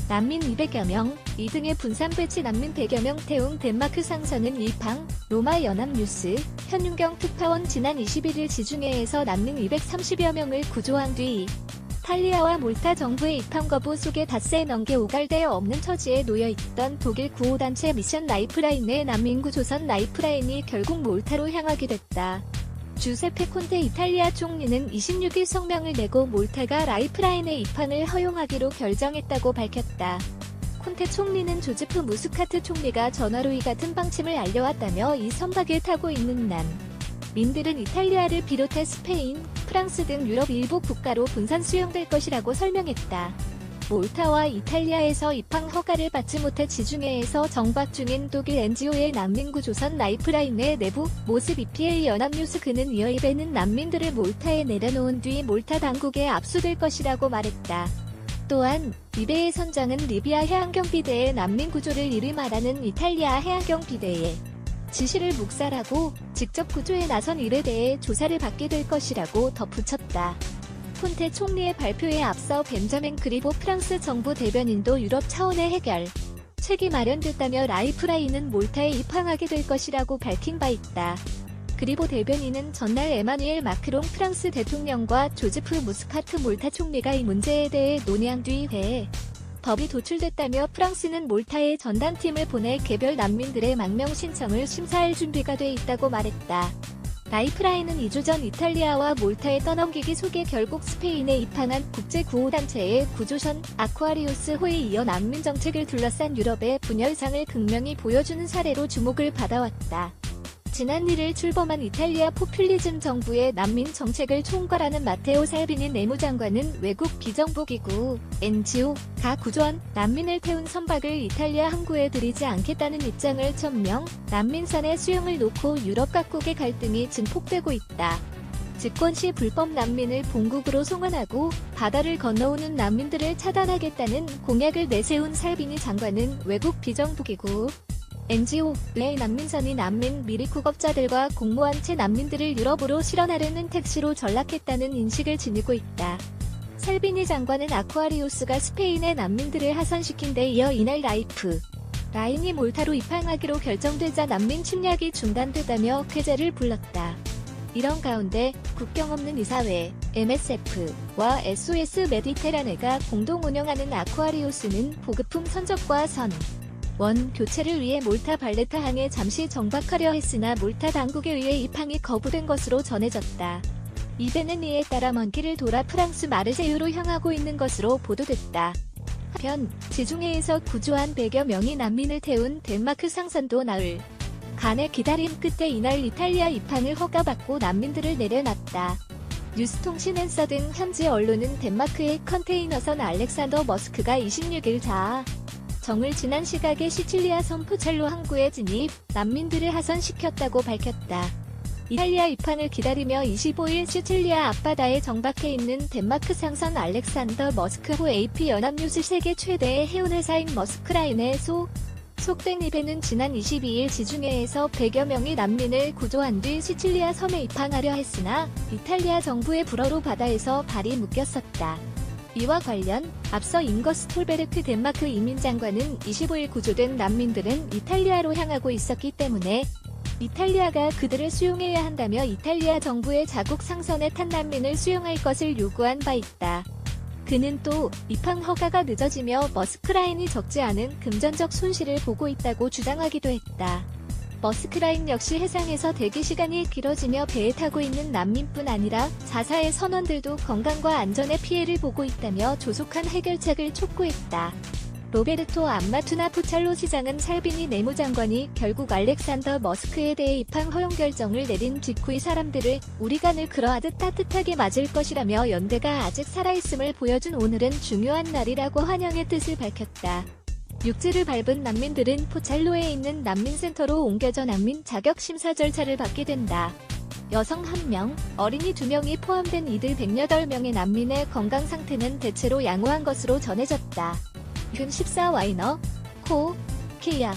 난민 200여 명, 2등의 분산 배치 난민 100여 명 태웅 덴마크 상선은 이팡, 로마 연합뉴스, 현윤경 특파원 지난 21일 지중해에서 난민 230여 명을 구조한 뒤 이탈리아와 몰타 정부의 입항 거부 속에 닷새 넘게 오갈되어 없는 처지에 놓여있던 독일 구호단체 미션 라이프라인의 난민 구조선 라이프라인이 결국 몰타로 향하게 됐다. 주세페 콘테 이탈리아 총리는 26일 성명을 내고 몰타가 라이프라인의 입항을 허용하기로 결정했다고 밝혔다. 콘테 총리는 조제프 무스카트 총리가 전화로 이 같은 방침을 알려왔다며 이 선박을 타고 있는 난민들은 이탈리아를 비롯해 스페인, 프랑스 등 유럽 일부 국가로 분산 수용될 것이라고 설명했다. 몰타와 이탈리아에서 입항 허가를 받지 못해 지중해에서 정박 중인 독일 NGO의 난민구조선 라이프라인의 내부 모습 EPA 연합뉴스 그는 이어 입에는 난민들을 몰타에 내려놓은 뒤 몰타 당국에 압수될 것이라고 말했다. 또한 이베의 선장은 리비아 해안경비대의 난민구조를 이리 말하는 이탈리아 해안경비대의 지시를 묵살하고 직접 구조에 나선 일에 대해 조사를 받게 될 것이라고 덧붙였다. 콘테 총리의 발표에 앞서 벤자민 그리보 프랑스 정부 대변인도 유럽 차원의 해결 책이 마련됐다며 라이프라인은 몰타에 입항하게 될 것이라고 밝힌 바 있다. 그리보 대변인은 전날 에마누엘 마크롱 프랑스 대통령과 조제프 무스카트 몰타 총리가 이 문제에 대해 논의한 뒤 회에 법이 도출됐다며 프랑스는 몰타에 전담팀을 보내 개별 난민들의 망명 신청을 심사할 준비가 돼 있다고 말했다. 라이프라인은 2주 전 이탈리아와 몰타에 떠넘기기 속에 결국 스페인에 입항한 국제구호단체의 구조선 아쿠아리우스호에 이어 난민 정책을 둘러싼 유럽의 분열상을 극명히 보여주는 사례로 주목을 받아왔다. 지난 1일 출범한 이탈리아 포퓰리즘 정부의 난민 정책을 총괄하는 마테오 살비니 내무장관은 외국 비정부기구 NGO가 구조한 난민을 태운 선박을 이탈리아 항구에 들이지 않겠다는 입장을 천명, 난민선의 수용을 놓고 유럽 각국의 갈등이 증폭되고 있다. 집권 시 불법 난민을 본국으로 송환하고 바다를 건너오는 난민들을 차단하겠다는 공약을 내세운 살비니 장관은 외국 비정부기구 NGO의 난민선이 난민 미리국업자들과 공모한 채 난민들을 유럽으로 실어나르는 택시로 전락했다는 인식을 지니고 있다. 살비니 장관은 아쿠아리우스가 스페인의 난민들을 하선시킨 데 이어 이날 라인이 몰타로 입항하기로 결정되자 난민 침략이 중단되다며 쾌재를 불렀다. 이런 가운데 국경 없는 이사회 MSF와 SOS 메디테라네가 공동 운영하는 아쿠아리우스는 보급품 선적과 원 교체를 위해 몰타 발레타항에 잠시 정박하려 했으나 몰타 당국에 의해 입항이 거부된 것으로 전해졌다. 이 배는 이에 따라 먼 길을 돌아 프랑스 마르세유로 향하고 있는 것으로 보도됐다. 한편 지중해에서 구조한 100여 명의 난민을 태운 덴마크 상선도 나흘 간의 기다림 끝에 이날 이탈리아 입항을 허가받고 난민들을 내려놨다. 뉴스통신 엔서 등 현지 언론은 덴마크의 컨테이너선 알렉산더 머스크가 26일 정을 지난 시각에 시칠리아 섬 포첼로 항구에 진입, 난민들을 하선시켰다고 밝혔다. 이탈리아 입항을 기다리며 25일 시칠리아 앞바다에 정박해 있는 덴마크 상선 알렉산더 머스크호 AP 연합뉴스 세계 최대의 해운회사인 머스크라인의 속된 이 배는 지난 22일 지중해에서 100여 명의 난민을 구조한 뒤 시칠리아 섬에 입항하려 했으나 이탈리아 정부의 불어로 바다에서 발이 묶였었다. 이와 관련 앞서 잉거 스톨베르크 덴마크 이민장관은 25일 구조된 난민들은 이탈리아로 향하고 있었기 때문에 이탈리아가 그들을 수용해야 한다며 이탈리아 정부의 자국 상선에 탄 난민을 수용할 것을 요구한 바 있다. 그는 또 입항 허가가 늦어지며 머스크라인이 적지 않은 금전적 손실을 보고 있다고 주장하기도 했다. 머스크라인 역시 해상에서 대기시간이 길어지며 배에 타고 있는 난민뿐 아니라 자사의 선원들도 건강과 안전에 피해를 보고 있다며 조속한 해결책을 촉구했다. 로베르토 암마투나 포찰로 시장은 살비니 내무장관이 결국 알렉산더 머스크에 대해 입항 허용 결정을 내린 직후 이 사람들을 우리가 늘 그러하듯 따뜻하게 맞을 것이라며 연대가 아직 살아있음을 보여준 오늘은 중요한 날이라고 환영의 뜻을 밝혔다. 육지를 밟은 난민들은 포찰로에 있는 난민센터로 옮겨져 난민 자격 심사 절차를 받게 된다. 여성 1명, 어린이 2명이 포함된 이들 108명의 난민의 건강 상태는 대체로 양호한 것으로 전해졌다. 균14 와이너, 코, 케이아